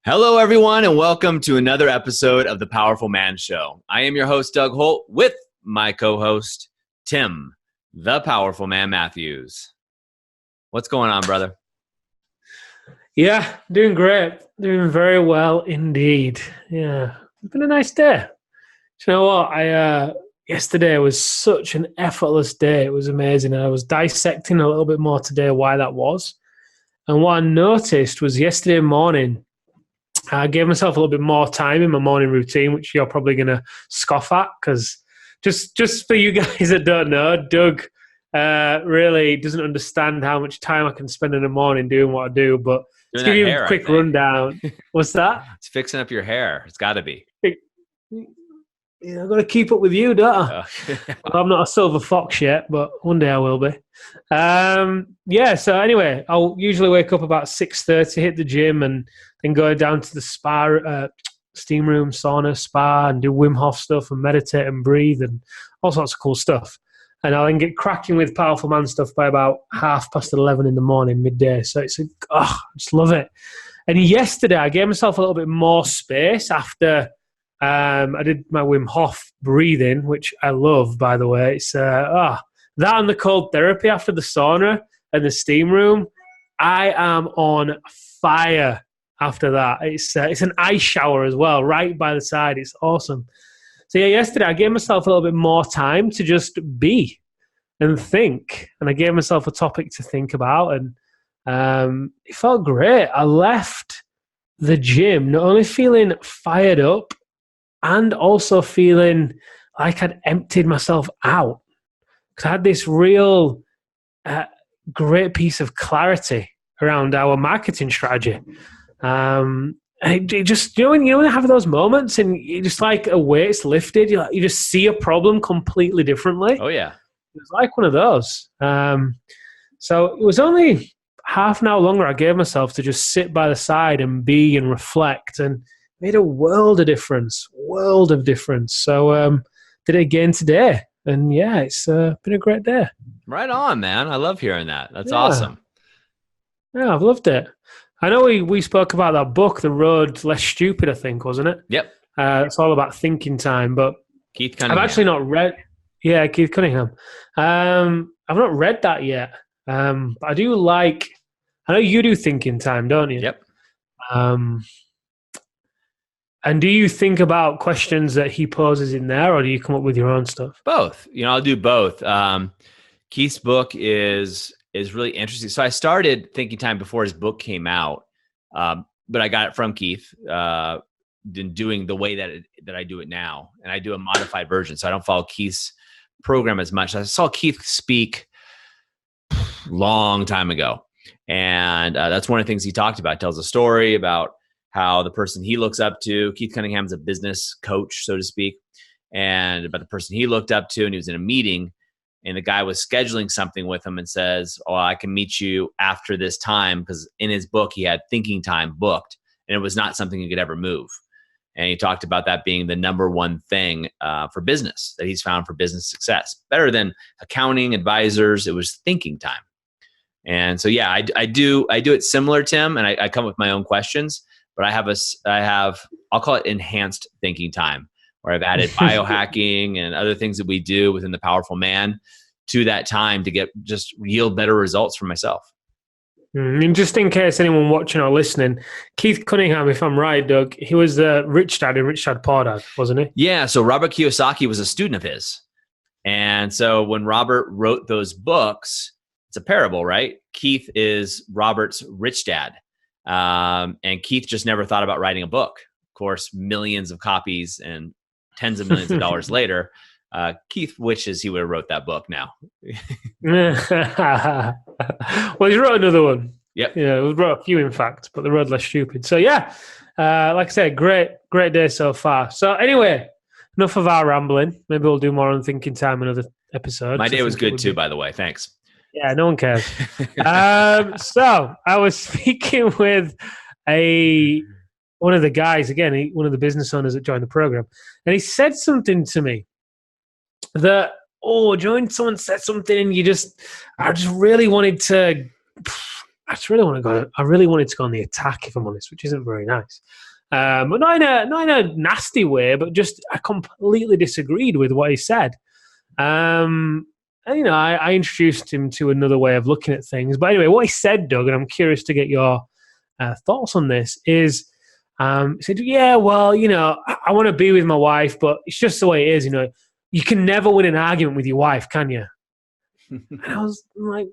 Hello, everyone, and welcome to another episode of The Powerful Man Show. I am your host, Doug Holt, with my co-host, Tim, The Powerful Man Matthews. What's going on, brother? Yeah, doing great. Doing very well indeed. Yeah, it's been a nice day. Do you know what? Yesterday was such an effortless day. It was amazing. And I was dissecting a little bit more today why that was. And what I noticed was yesterday morning, I gave myself a little bit more time in my morning routine, which you're probably going to scoff at because just for you guys that don't know, Doug really doesn't understand how much time I can spend in the morning doing what I do. But to give you a quick rundown. What's that? It's fixing up your hair. It's got to be. I've got to keep up with you, don't I? Well, I'm not a silver fox yet, but one day I will be. So anyway, I'll usually wake up about 6:30, hit the gym, and then go down to the spa, steam room, sauna, spa, and do Wim Hof stuff and meditate and breathe and all sorts of cool stuff. And I'll then get cracking with Powerful Man stuff by about 11:30 in the morning, midday. So I just love it. And yesterday, I gave myself a little bit more space after I did my Wim Hof breathing, which I love, by the way. It's that and the cold therapy after the sauna and the steam room. I am on fire after that. It's an ice shower as well, right by the side. It's awesome. So yeah, yesterday I gave myself a little bit more time to just be and think, and I gave myself a topic to think about, and it felt great. I left the gym not only feeling fired up, and also feeling like I'd emptied myself out. Because I had this real great piece of clarity around our marketing strategy. It just, when you have those moments and you just like a weight's lifted, you just see a problem completely differently. Oh, yeah. It was like one of those. So it was only half an hour longer I gave myself to just sit by the side and be and reflect, and made a world of difference. So did it again today. And yeah, it's been a great day. Right on, man. I love hearing that. That's awesome. Yeah, I've loved it. I know we spoke about that book, The Road Less Stupid, I think, wasn't it? Yep. It's all about thinking time, but Keith Cunningham. I've actually not read. Yeah, Keith Cunningham. I've not read that yet. But I do like. I know you do thinking time, don't you? Yep. And do you think about questions that he poses in there, or do you come up with your own stuff? Both. I'll do both. Keith's book is really interesting. So I started Thinking Time before his book came out, but I got it from Keith, doing the way that I do it now. And I do a modified version, so I don't follow Keith's program as much. I saw Keith speak long time ago, and that's one of the things he talked about. He tells a story about how the person he looks up to, Keith Cunningham's a business coach, so to speak, and about the person he looked up to, and he was in a meeting, and the guy was scheduling something with him and says, "Oh, I can meet you after this time," because in his book, he had thinking time booked, and it was not something he could ever move. And he talked about that being the number one thing for business that he's found for business success. Better than accounting, advisors, it was thinking time. And so, yeah, I do it similar, Tim, and I come up with my own questions. But I'll call it enhanced thinking time, where I've added biohacking and other things that we do within the Powerful Man to that time to yield better results for myself. And just in case anyone watching or listening, Keith Cunningham, if I'm right, Doug, he was the Rich Dad in Rich Dad Poor Dad, wasn't he? Yeah. So Robert Kiyosaki was a student of his. And so when Robert wrote those books, it's a parable, right? Keith is Robert's rich dad. And Keith just never thought about writing a book. Of course, millions of copies and tens of millions of dollars later, Keith wishes he would have wrote that book now. Well, he wrote another one. Yep. Yeah, he wrote a few, in fact, but The Road Less Stupid. So yeah, like I said, great day so far. So anyway, enough of our rambling. Maybe we'll do more on Thinking Time another episode. My day was good too, by the way. Thanks. Yeah, no one cares. So I was speaking with one of the guys, again, one of the business owners that joined the program, and he said something to me that, someone said something and I just really wanted to I just really want to go. I really wanted to go on the attack, if I'm honest, which isn't very nice. But not in a nasty way, but just I completely disagreed with what he said. And, you know, I introduced him to another way of looking at things. But anyway, what he said, Doug, and I'm curious to get your thoughts on this, is he said, yeah, well, you know, I want to be with my wife, but it's just the way it is. You know, you can never win an argument with your wife, can you? And I was like,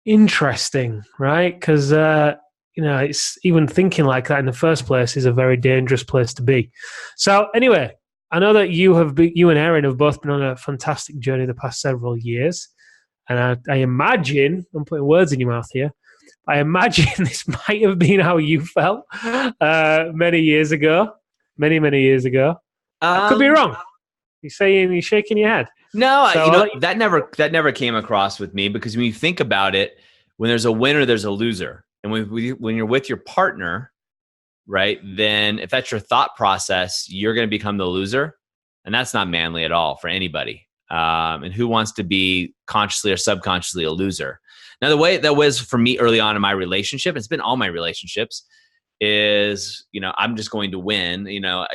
interesting, right? Because, you know, it's even thinking like that in the first place is a very dangerous place to be. So anyway, I know that you and Aaron have both been on a fantastic journey the past several years. And I imagine, I'm putting words in your mouth here, I imagine this might have been how you felt many years ago. Many years ago. I could be wrong. You're shaking your head. No, so, you know, that never came across with me, because when you think about it, when there's a winner, there's a loser. And when you're with your partner, right, then if that's your thought process, you're going to become the loser. And that's not manly at all for anybody. And who wants to be consciously or subconsciously a loser? Now, the way that was for me early on in my relationship, it's been all my relationships, is, you know, I'm just going to win. You know,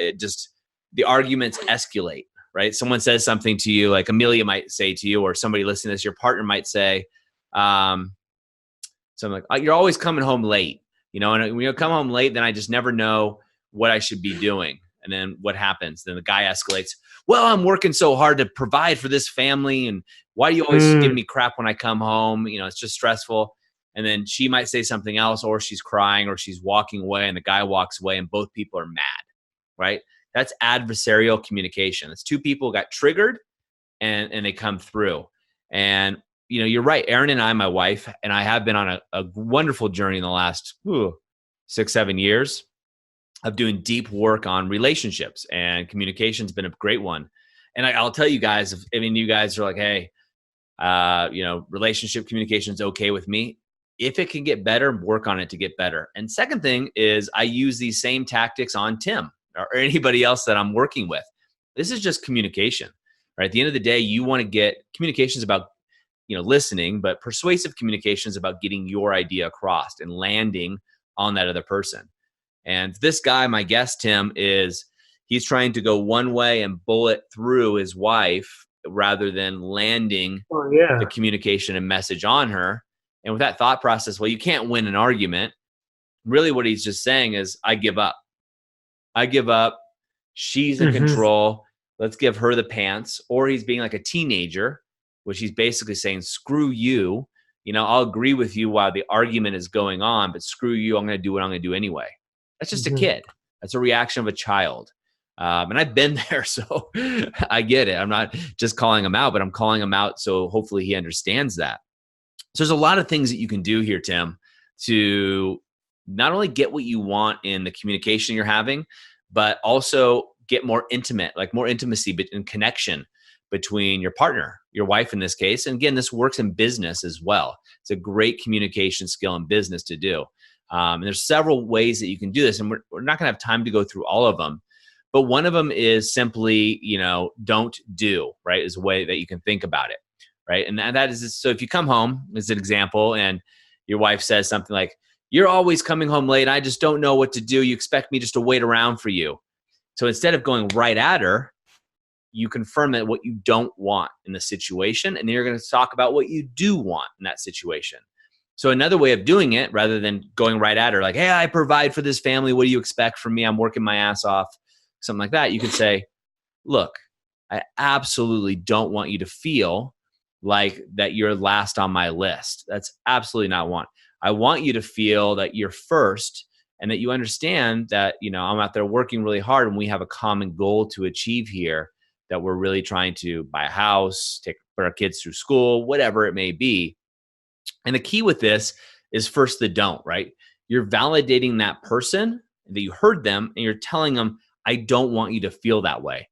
the arguments escalate, right? Someone says something to you, like Amelia might say to you, or somebody listening to this, your partner might say, something like, oh, you're always coming home late. You know, and when you come home late, then I just never know what I should be doing. And then what happens? Then the guy escalates. Well, I'm working so hard to provide for this family, and why do you always give me crap when I come home? You know, it's just stressful. And then she might say something else, or she's crying, or she's walking away, and the guy walks away, and both people are mad, right? That's adversarial communication. It's two people got triggered, and they come through. And you know, you're right. Erin and I, my wife, and I have been on a wonderful journey in the last 6-7 years of doing deep work on relationships, and communication's been a great one. And I'll tell you guys, if any of you guys are like, hey, you know, relationship communication is okay with me. If it can get better, work on it to get better. And second thing is, I use these same tactics on Tim or anybody else that I'm working with. This is just communication, right? At the end of the day, you want to get communications about, you know, listening, but persuasive communication is about getting your idea across and landing on that other person. And this guy, my guest, Tim, he's trying to go one way and bullet through his wife rather than landing the communication and message on her. And with that thought process, well, you can't win an argument. Really what he's just saying is, I give up. I give up. She's in control. Let's give her the pants. Or he's being like a teenager, which he's basically saying, screw you. You know, I'll agree with you while the argument is going on, but screw you. I'm going to do what I'm going to do anyway. That's just a kid. That's a reaction of a child. And I've been there, so I get it. I'm not just calling him out, but I'm calling him out so hopefully he understands that. So there's a lot of things that you can do here, Tim, to not only get what you want in the communication you're having, but also get more intimate, like more intimacy and connection between your partner, your wife in this case. And again, this works in business as well. It's a great communication skill in business to do. And there's several ways that you can do this, and we're not going to have time to go through all of them. But one of them is simply, you know, don't do, right, is a way that you can think about it, right? And that is, so if you come home, as an example, and your wife says something like, you're always coming home late, I just don't know what to do. You expect me just to wait around for you. So instead of going right at her, you confirm that what you don't want in the situation, and then you're going to talk about what you do want in that situation. So another way of doing it, rather than going right at her, like, hey, I provide for this family. What do you expect from me? I'm working my ass off. Something like that. You could say, look, I absolutely don't want you to feel like that you're last on my list. That's absolutely not what I want. I want you to feel that you're first, and that you understand that, you know, I'm out there working really hard, and we have a common goal to achieve here, that we're really trying to buy a house, put our kids through school, whatever it may be. And the key with this is first the don't, right? You're validating that person, that you heard them, and you're telling them, I don't want you to feel that way.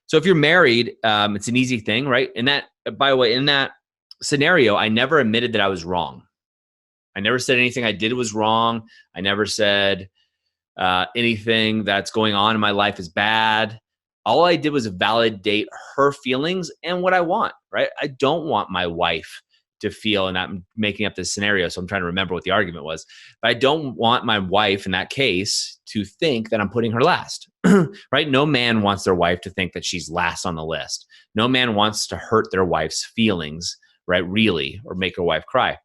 So if you're married, it's an easy thing, right? And that, by the way, in that scenario, I never admitted that I was wrong. I never said anything I did was wrong. I never said anything that's going on in my life is bad. All I did was validate her feelings and what I want, right? I don't want my wife to feel, and I'm making up this scenario, so I'm trying to remember what the argument was. But I don't want my wife in that case to think that I'm putting her last, right? No man wants their wife to think that she's last on the list. No man wants to hurt their wife's feelings, right? Really, or make her wife cry.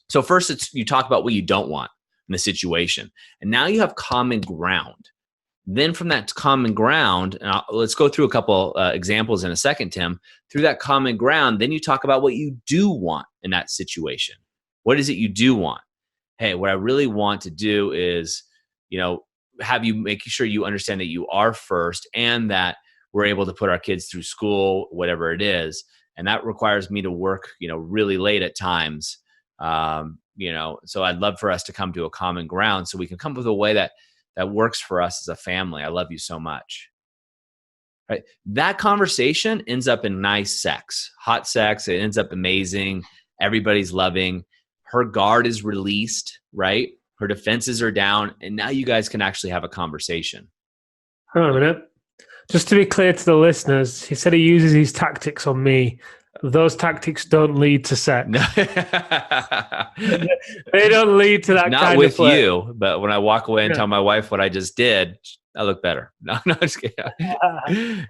So first, you talk about what you don't want in the situation, and now you have common ground. Then from that common ground, and let's go through a couple examples in a second, Tim. Through that common ground, then you talk about what you do want in that situation. What is it you do want? Hey, what I really want to do is, have you making sure you understand that you are first and that we're able to put our kids through school, whatever it is. And that requires me to work, really late at times. So I'd love for us to come to a common ground so we can come up with a way that works for us as a family. I love you so much. Right? That conversation ends up in nice sex, hot sex. It ends up amazing. Everybody's loving. Her guard is released, right? Her defenses are down. And now you guys can actually have a conversation. Hang on a minute. Just to be clear to the listeners, he said he uses these tactics on me. Those tactics don't lead to sex. No. They don't lead to that Not kind with of play. you, but when I walk away and tell my wife what I just did, I look better. No, just kidding.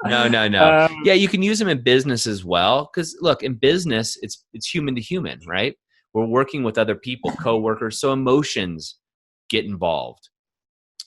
No. Yeah, you can use them in business as well. Because look, in business, it's human to human, right? We're working with other people, coworkers, so emotions get involved.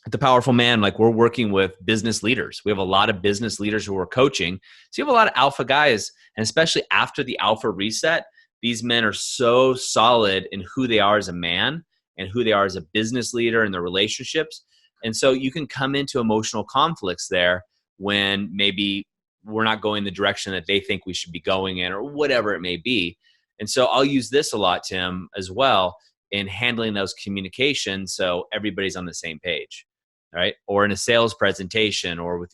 At the Powerful Man, like we're working with business leaders. We have a lot of business leaders who we're coaching. So you have a lot of alpha guys, and especially after the alpha reset, these men are so solid in who they are as a man and who they are as a business leader in their relationships. And so you can come into emotional conflicts there when maybe we're not going the direction that they think we should be going in or whatever it may be. And so I'll use this a lot, Tim, as well in handling those communications so everybody's on the same page. Right? Or in a sales presentation or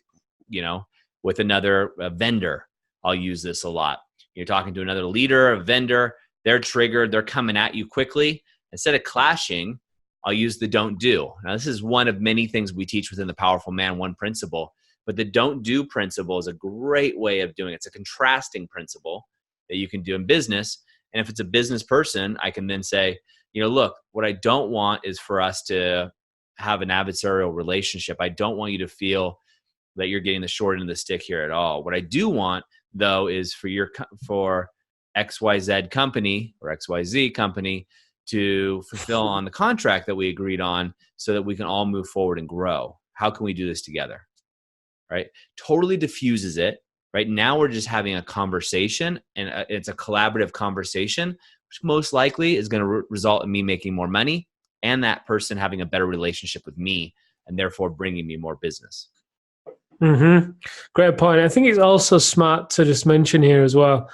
with another vendor, I'll use this a lot. You're talking to another leader, a vendor, they're triggered, they're coming at you quickly. Instead of clashing, I'll use the don't do. Now, this is one of many things we teach within the Powerful Man, one principle, but the don't do principle is a great way of doing it. It's a contrasting principle that you can do in business. And if it's a business person, I can then say, look, what I don't want is for us to have an adversarial relationship. I don't want you to feel that you're getting the short end of the stick here at all. What I do want, though, is for XYZ company or XYZ company to fulfill on the contract that we agreed on so that we can all move forward and grow. How can we do this together? Right? Totally diffuses it. Right now we're just having a conversation, and it's a collaborative conversation, which most likely is going to result in me making more money and that person having a better relationship with me and therefore bringing me more business. Mm-hmm. Great point. I think it's also smart to just mention here as well.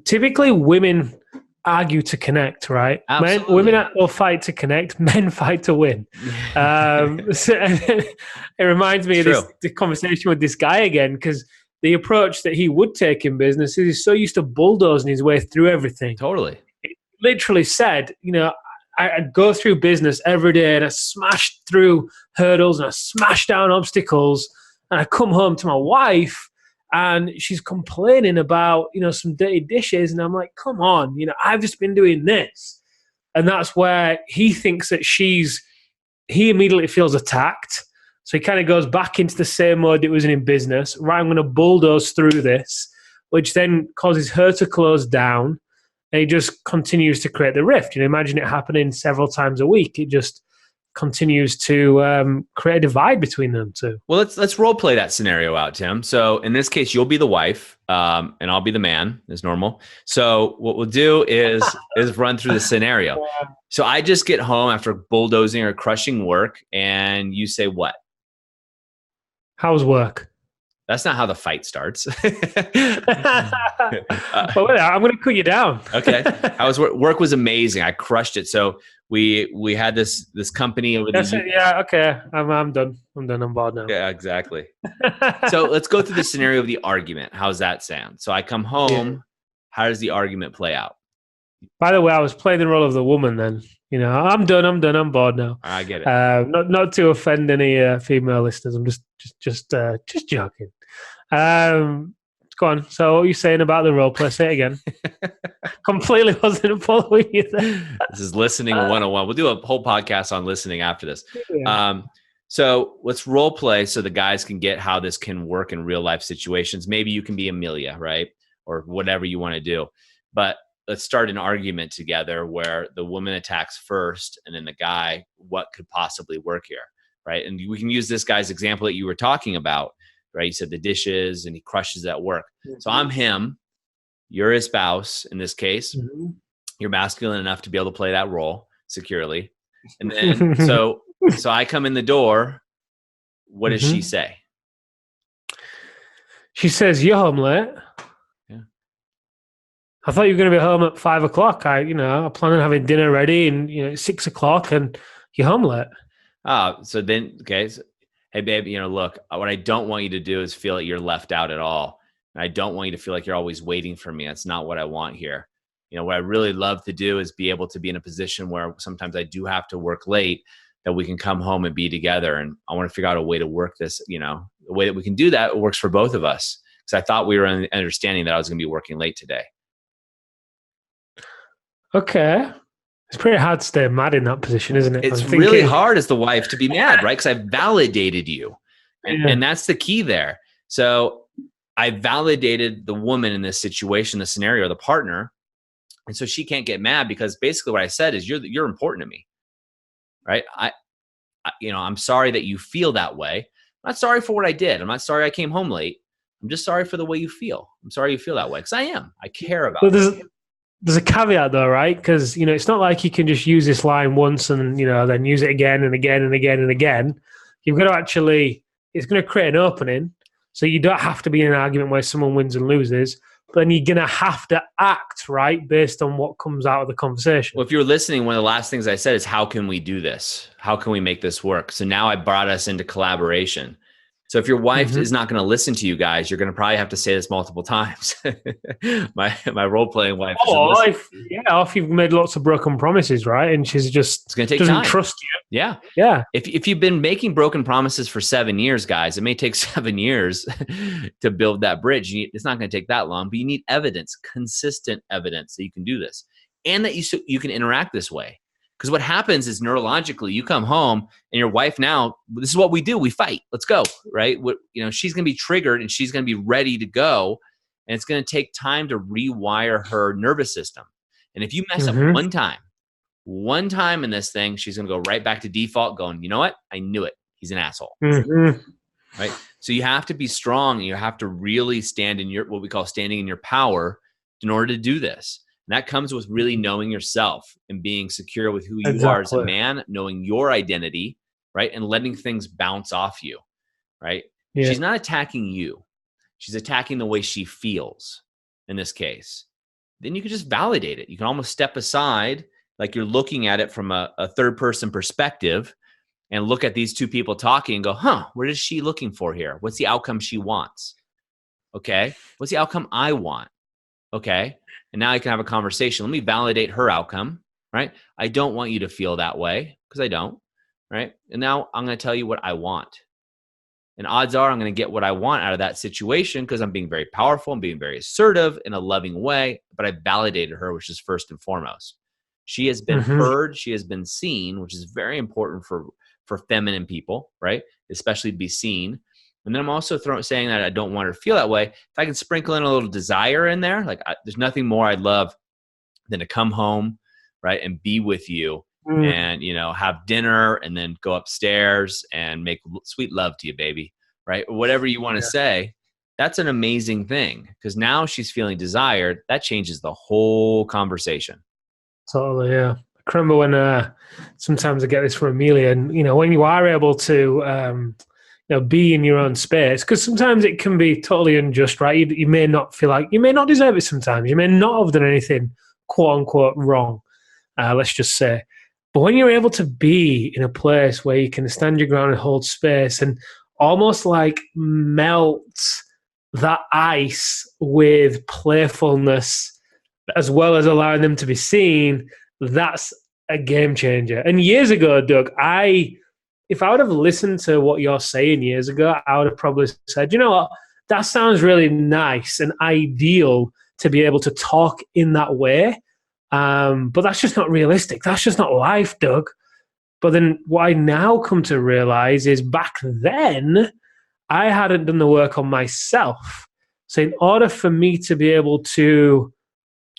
Typically, women argue to connect, right? Women will fight to connect. Men fight to win. So it reminds me of the conversation with this guy again, because the approach that he would take in business is he's so used to bulldozing his way through everything. Totally. It literally said, I go through business every day and I smash through hurdles and I smash down obstacles, and I come home to my wife and she's complaining about, some dirty dishes. And I'm like, come on, I've just been doing this. And that's where he thinks that he immediately feels attacked. So he kind of goes back into the same mode it was in business. Right, I'm going to bulldoze through this, which then causes her to close down. And he just continues to create the rift. Imagine it happening several times a week. It just continues to create a divide between them two. Well, let's role play that scenario out, Tim. So in this case, you'll be the wife, and I'll be the man, as normal. So what we'll do is run through the scenario. So I just get home after bulldozing or crushing work, and you say what? How's work? That's not how the fight starts. Well, I'm going to cut you down. Okay. Work was amazing. I crushed it. So we had this company over the. Yeah. Okay. I'm done. I'm bored now. Yeah, exactly. So let's go through the scenario of the argument. How's that sound? So I come home. Yeah. How does the argument play out? By the way, I was playing the role of the woman then. I'm done. I'm bored now. I get it. Not to offend any female listeners. I'm just joking. Go Go on. So what are you saying about the role play? Say it again. Completely wasn't following you there. This is listening 101. We'll do a whole podcast on listening after this. Yeah. So let's role play so the guys can get how this can work in real life situations. Maybe you can be Amelia, right? Or whatever you want to do. But let's start an argument together where the woman attacks first and then the guy, what could possibly work here, right? And we can use this guy's example that you were talking about, right? You said the dishes and he crushes at work. Mm-hmm. So I'm him. You're his spouse in this case. Mm-hmm. You're masculine enough to be able to play that role securely. And then, so I come in the door. What does she say? She says, "You're home late." Yeah. I thought you were going to be home at 5 o'clock. I plan on having dinner ready and, it's 6 o'clock and you're home late. So then, okay. So, hey babe, look, what I don't want you to do is feel like you're left out at all. And I don't want you to feel like you're always waiting for me. That's not what I want here. What I really love to do is be able to be in a position where sometimes I do have to work late, that we can come home and be together. And I want to figure out a way to work this, the way that we can do that works for both of us. Because I thought we were understanding that I was going to be working late today. Okay. It's pretty hard to stay mad in that position, isn't it? It's really hard as the wife to be mad, right? Because I validated you. And that's the key there. So I validated the woman in this situation, the scenario, the partner. And so she can't get mad because basically what I said is you're important to me, right? I'm sorry that you feel that way. I'm not sorry for what I did. I'm not sorry I came home late. I'm just sorry for the way you feel. I'm sorry you feel that way because I am. I care about it. There's a caveat though, right? Because, it's not like you can just use this line once and, then use it again and again and again and again. You've got to actually, it's going to create an opening. So you don't have to be in an argument where someone wins and loses. But then you're going to have to act, right, based on what comes out of the conversation. Well, if you're listening, one of the last things I said is, how can we do this? How can we make this work? So now I brought us into collaboration. So if your wife is not going to listen to you guys, you're going to probably have to say this multiple times. my role-playing wife. If you've made lots of broken promises, right? And she's just it's going to take doesn't time. Trust you. Yeah. Yeah. If you've been making broken promises for 7 years, guys, it may take 7 years to build that bridge. It's not going to take that long, but you need evidence, consistent evidence that you can do this and that you can interact this way. Because what happens is neurologically, you come home and your wife now, this is what we do. We fight. Let's go, right? She's going to be triggered and she's going to be ready to go. And it's going to take time to rewire her nervous system. And if you mess up one time in this thing, she's going to go right back to default going, you know what? I knew it. He's an asshole. Right? So you have to be strong. And you have to really stand in what we call standing in your power in order to do this. And that comes with really knowing yourself and being secure with who you are as a man, knowing your identity, right? And letting things bounce off you, right? Yeah. She's not attacking you. She's attacking the way she feels in this case. Then you can just validate it. You can almost step aside like you're looking at it from a third person perspective and look at these two people talking and go, what is she looking for here? What's the outcome she wants? Okay. What's the outcome I want? Okay. And now I can have a conversation. Let me validate her outcome, right? I don't want you to feel that way because I don't, right? And now I'm going to tell you what I want. And odds are I'm going to get what I want out of that situation because I'm being very powerful. I'm being very assertive in a loving way, but I validated her, which is first and foremost. She has been heard. She has been seen, which is very important for feminine people, right? Especially to be seen. And then I'm also saying that I don't want her to feel that way. If I can sprinkle in a little desire in there, there's nothing more I'd love than to come home, right, and be with you and, have dinner and then go upstairs and make sweet love to you, baby, right? Whatever you want to say, that's an amazing thing because now she's feeling desired. That changes the whole conversation. Totally, yeah. I remember when sometimes I get this from Amelia and, when you are able to be in your own space, because sometimes it can be totally unjust, right? You may not feel like, you may not deserve it sometimes. You may not have done anything, quote unquote, wrong, let's just say. But when you're able to be in a place where you can stand your ground and hold space and almost like melt that ice with playfulness, as well as allowing them to be seen, that's a game changer. And years ago, Doug, if I would have listened to what you're saying years ago, I would have probably said, you know what, that sounds really nice and ideal to be able to talk in that way. But that's just not realistic. That's just not life, Doug. But then what I now come to realize is back then, I hadn't done the work on myself. So in order for me to be able to,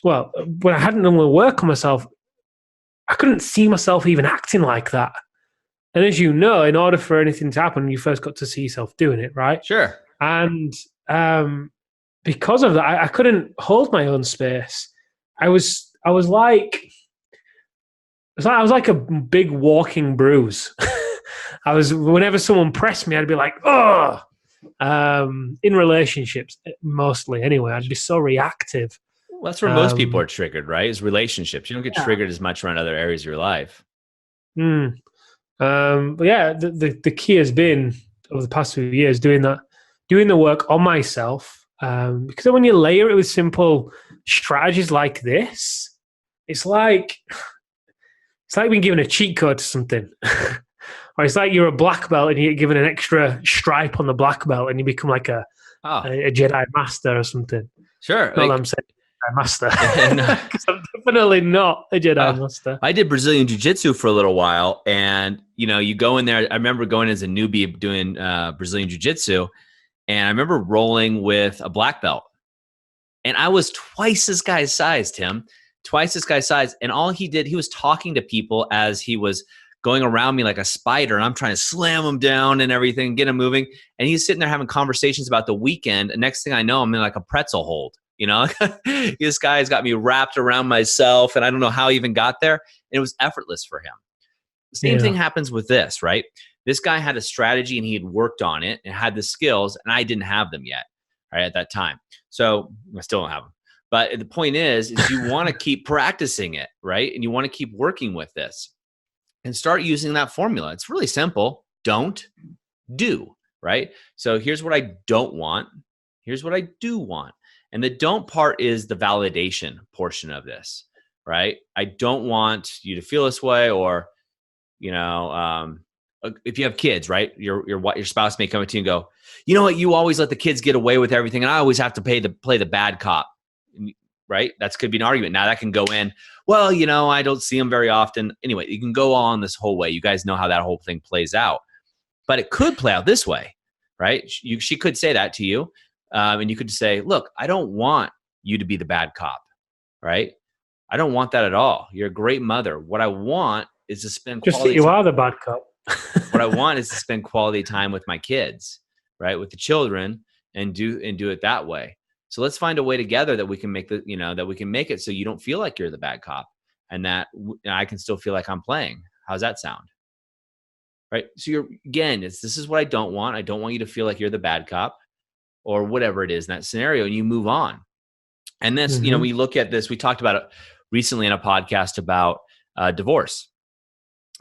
well, when I hadn't done the work on myself, I couldn't see myself even acting like that. And as you know, in order for anything to happen, you first got to see yourself doing it, right? Sure. And because of that, I couldn't hold my own space. I was like a big walking bruise. Whenever someone pressed me, I'd be like, oh. In relationships, mostly anyway, I'd be so reactive. Well, that's where most people are triggered, right? Is relationships. You don't get triggered as much around other areas of your life. But yeah, the key has been over the past few years doing the work on myself. Because when you layer it with simple strategies like this, it's like being given a cheat code to something. Or it's like you're a black belt and you get given an extra stripe on the black belt and you become like a Jedi Master or something. Sure. Not that I'm saying Jedi Master. Because I'm definitely not a Jedi Master. I did Brazilian Jiu-Jitsu for a little while. And, you go in there. I remember going as a newbie doing Brazilian Jiu-Jitsu. And I remember rolling with a black belt. And I was twice this guy's size, Tim. Twice this guy's size. And all he did, he was talking to people as he was going around me like a spider, and I'm trying to slam him down and everything, get him moving. And he's sitting there having conversations about the weekend. And next thing I know, I'm in like a pretzel hold. This guy's got me wrapped around myself, and I don't know how he even got there. And it was effortless for him. The same thing happens with this, right? This guy had a strategy and he had worked on it and had the skills, and I didn't have them yet, right, at that time. So I still don't have them. But the point is you want to keep practicing it, right? And you want to keep working with this. And start using that formula. It's really simple. Don't, do, right? So here's what I don't want. Here's what I do want. And the don't part is the validation portion of this, right? I don't want you to feel this way, or, if you have kids, right? Your spouse may come up to you and go, you know what? You always let the kids get away with everything, and I always have to play the bad cop. Right? That could be an argument. Now that can go in, well, I don't see them very often. Anyway, you can go on this whole way. You guys know how that whole thing plays out. But it could play out this way, right? She could say that to you. And you could say, look, I don't want you to be the bad cop, right? I don't want that at all. You're a great mother. What I want is to spend quality time. Are the bad cop. What I want is to spend quality time with my kids, right? With the children, and do it that way. So let's find a way together that we can make it so you don't feel like you're the bad cop, and that I can still feel like I'm playing. How's that sound? Right? So this is what I don't want. I don't want you to feel like you're the bad cop, or whatever it is in that scenario, and you move on. And this, we look at this, we talked about it recently in a podcast about divorce.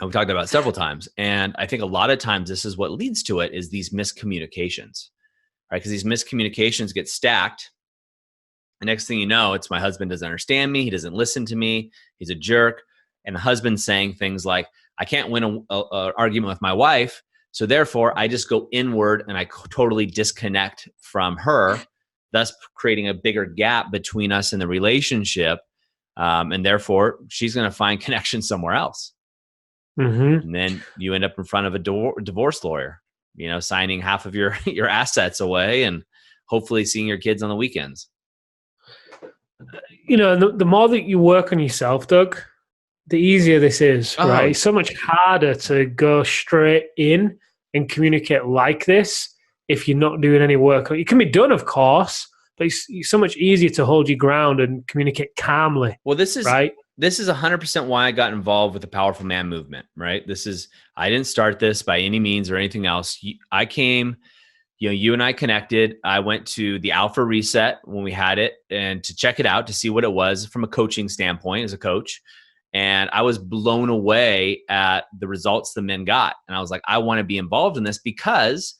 And we talked about it several times. And I think a lot of times this is what leads to it, is these miscommunications, right? Because these miscommunications get stacked. The next thing you know, it's my husband doesn't understand me. He doesn't listen to me. He's a jerk. And the husband's saying things like, I can't win an argument with my wife, so therefore I just go inward and I totally disconnect from her, thus creating a bigger gap between us in the relationship. And therefore, she's going to find connection somewhere else. And then you end up in front of a divorce lawyer, signing half of your assets away and hopefully seeing your kids on the weekends. The more that you work on yourself, Doug, the easier this is, right? It's so much harder to go straight in and communicate like this if you're not doing any work. It can be done, of course, but it's so much easier to hold your ground and communicate calmly. Well, this is right. This is 100% why I got involved with the Powerful Man movement, right? I didn't start this by any means or anything else. I came, you and I connected. I went to the Alpha Reset when we had it, and to check it out, to see what it was from a coaching standpoint as a coach. And I was blown away at the results the men got. And I was like, I want to be involved in this, because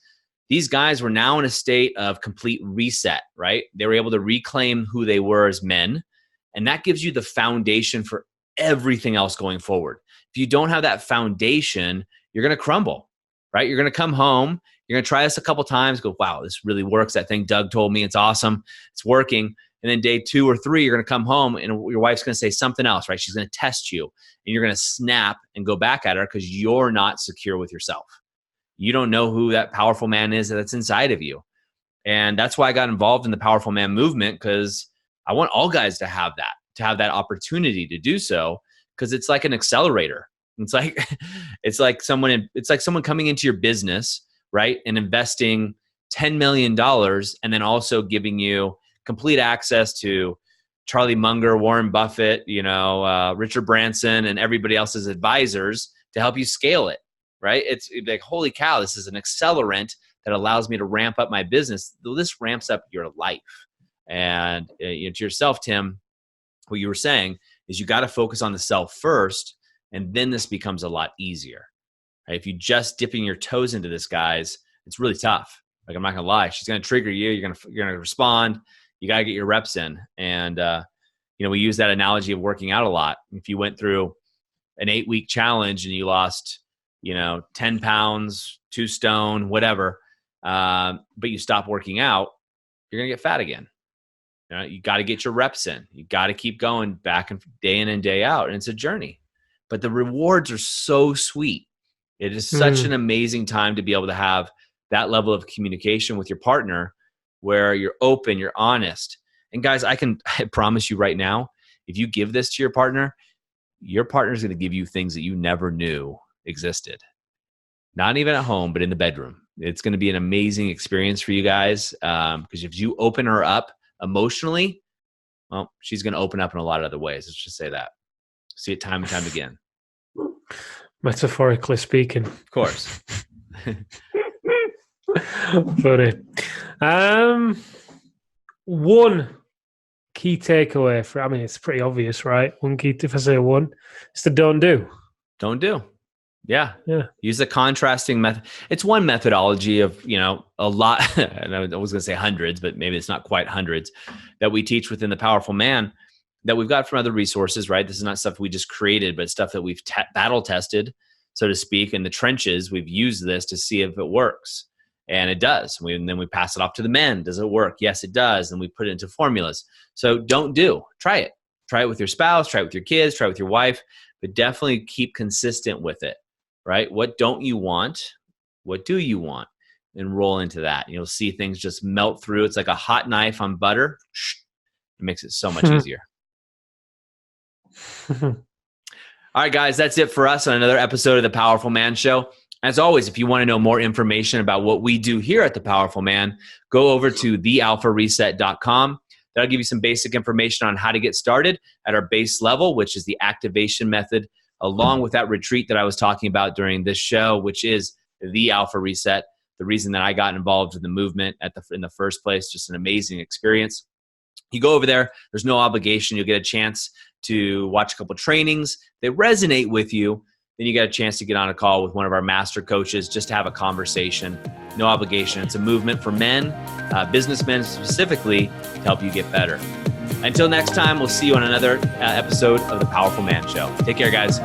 these guys were now in a state of complete reset, right? They were able to reclaim who they were as men. And that gives you the foundation for everything else going forward. If you don't have that foundation, you're going to crumble, right? You're going to come home You're going to try this a couple times, go, wow, this really works. That thing Doug told me, it's awesome. It's working. And then day 2 or 3, you're going to come home and your wife's going to say something else, right? She's going to test you and you're going to snap and go back at her because you're not secure with yourself. You don't know who that powerful man is that's inside of you. And that's why I got involved in the Powerful Man movement, because I want all guys to have that opportunity to do so, because it's like an accelerator. It's like someone coming into your business, right, and investing $10 million and then also giving you complete access to Charlie Munger, Warren Buffett, Richard Branson, and everybody else's advisors to help you scale it, right? It's like, holy cow, this is an accelerant that allows me to ramp up my business. This ramps up your life. And to yourself, Tim, what you were saying is you got to focus on the self first, and then this becomes a lot easier. Right? If you just dipping your toes into this, guys, it's really tough. Like, I'm not gonna lie, she's gonna trigger you. You're gonna respond. You gotta get your reps in. And we use that analogy of working out a lot. If you went through an 8-week challenge and you lost, 10 pounds, 2 stone, whatever, but you stop working out, you're gonna get fat again. You got to get your reps in. You got to keep going back and day in and day out. And it's a journey, but the rewards are so sweet. It is such an amazing time to be able to have that level of communication with your partner where you're open, you're honest. And guys, I promise you right now, if you give this to your partner is going to give you things that you never knew existed. Not even at home, but in the bedroom. It's going to be an amazing experience for you guys. Because if you open her up emotionally, well, she's going to open up in a lot of other ways. Let's just say that. See it time and time again. Metaphorically speaking. Of course. Funny. One key takeaway it's pretty obvious, right? One key, if I say one, it's the don't do. Don't do. Yeah. Use the contrasting method. It's one methodology of, a lot, and I was going to say hundreds, but maybe it's not quite hundreds, that we teach within the Powerful Man that we've got from other resources, right? This is not stuff we just created, but stuff that we've battle tested, so to speak, in the trenches. We've used this to see if it works. And it does. And then we pass it off to the men. Does it work? Yes, it does. And we put it into formulas. So don't do. Try it. Try it with your spouse. Try it with your kids. Try it with your wife. But definitely keep consistent with it. Right? What don't you want? What do you want? And roll into that. You'll see things just melt through. It's like a hot knife on butter. It makes it so much easier. All right, guys, that's it for us on another episode of The Powerful Man Show. As always, if you want to know more information about what we do here at The Powerful Man, go over to thealphareset.com. That'll give you some basic information on how to get started at our base level, which is the activation method, along with that retreat that I was talking about during this show, which is the Alpha Reset. The reason that I got involved in the movement in the first place, just an amazing experience. You go over there, there's no obligation. You'll get a chance to watch a couple trainings. They resonate with you. Then you get a chance to get on a call with one of our master coaches just to have a conversation. No obligation. It's a movement for men, businessmen specifically, to help you get better. Until next time, we'll see you on another episode of The Powerful Man Show. Take care, guys.